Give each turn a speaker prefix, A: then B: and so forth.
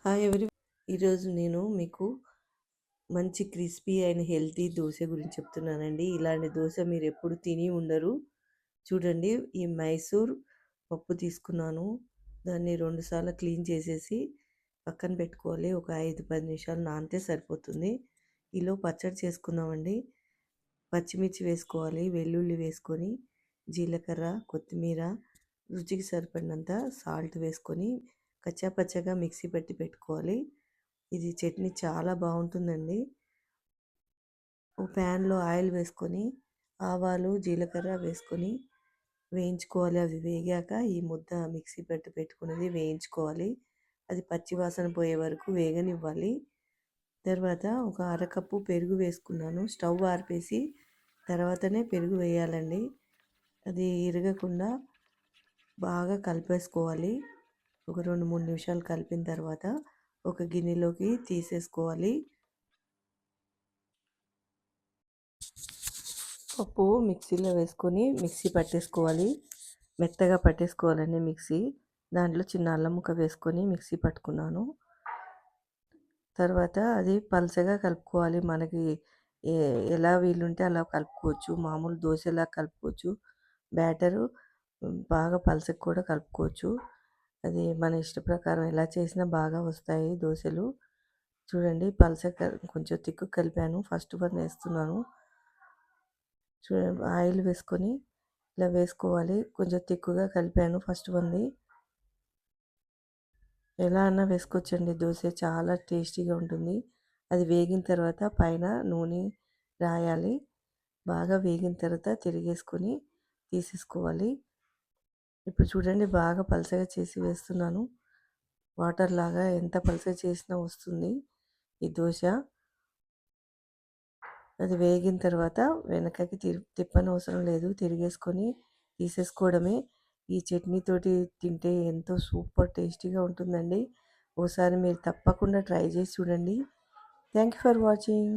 A: Hi ఎవరి ఈరోజు నేను మీకు మంచి క్రిస్పీ అండ్ హెల్తీ దోశ గురించి చెప్తున్నానండి. ఇలాంటి దోశ మీరు ఎప్పుడు తిని ఉండరు. చూడండి, ఈ మైసూర్ పప్పు తీసుకున్నాను. దాన్ని 2 సార్లు క్లీన్ చేసేసి పక్కన పెట్టుకోవాలి. ఒక 5-10 నిమిషాలు నానితే సరిపోతుంది. ఈలో పచ్చడి చేసుకుందామండి. పచ్చిమిర్చి వేసుకోవాలి, వెల్లుల్లి వేసుకొని, జీలకర్ర, కొత్తిమీర, రుచికి సరిపడినంత సాల్ట్ వేసుకొని కచ్చాపచ్చాగా మిక్సీ పెట్టి పెట్టుకోవాలి. ఇది చట్నీ చాలా బాగుంటుందండి. ఓ ప్యాన్లో ఆయిల్ వేసుకొని ఆవాలు, జీలకర్ర వేసుకొని వేయించుకోవాలి. అవి వేగాక ఈ ముద్ద మిక్సీ పెట్టుకునేది వేయించుకోవాలి. అది పచ్చి వాసన పోయే వరకు వేగనివ్వాలి. తర్వాత ఒక అరకప్పు పెరుగు వేసుకున్నాను. స్టవ్ ఆర్పేసి తర్వాతనే పెరుగు వేయాలండి. అది ఇరగకుండా బాగా కలిపేసుకోవాలి. ఒక 2-3 నిమిషాలు కలిపిన తర్వాత ఒక గిన్నెలోకి తీసేసుకోవాలి. పప్పు మిక్సీలో వేసుకొని మిక్సీ పట్టేసుకోవాలి. మెత్తగా పట్టేసుకోవాలండి మిక్సీ. దాంట్లో చిన్న అల్లం ముక్క వేసుకొని మిక్సీ పట్టుకున్నాను. తర్వాత అది పలచగా కలుపుకోవాలి. మనకి ఎలా వీలుంటే అలా కలుపుకోవచ్చు. మామూలు దోశలా కలుపుకోవచ్చు. బ్యాటరు బాగా పలచగా కూడా కలుపుకోవచ్చు. అది మన ఇష్ట ప్రకారం ఎలా చేసినా బాగా వస్తాయి దోశలు. చూడండి, పలచగా కొంచెం తిక్కు కలిపాను. ఫస్ట్ వన్ వేస్తున్నాను. చూడండి, ఆయిల్ వేసుకొని ఇలా వేసుకోవాలి. కొంచెం తిక్కుగా కలిపాను ఫస్ట్ వన్ది. ఎలా అన్నా వేసుకోవచ్చండి. దోశ చాలా టేస్టీగా ఉంటుంది. అది వేగిన తర్వాత పైన నూనె రాయాలి. బాగా వేగిన తర్వాత తిరిగేసుకొని తీసేసుకోవాలి. ఇప్పుడు చూడండి, బాగా పలచగా చేసి వేస్తున్నాను. వాటర్ లాగా ఎంత పలచగా చేసినా వస్తుంది ఈ దోశ. అది వేగిన తర్వాత వెనకకి తిప్పనవసరం లేదు, తిరిగేసుకొని తీసేసుకోవడమే. ఈ చట్నీతోటి తింటే ఎంతో సూపర్ టేస్టీగా ఉంటుందండి. ఓసారి మీరు తప్పకుండా ట్రై చేసి చూడండి. Thank you for watching.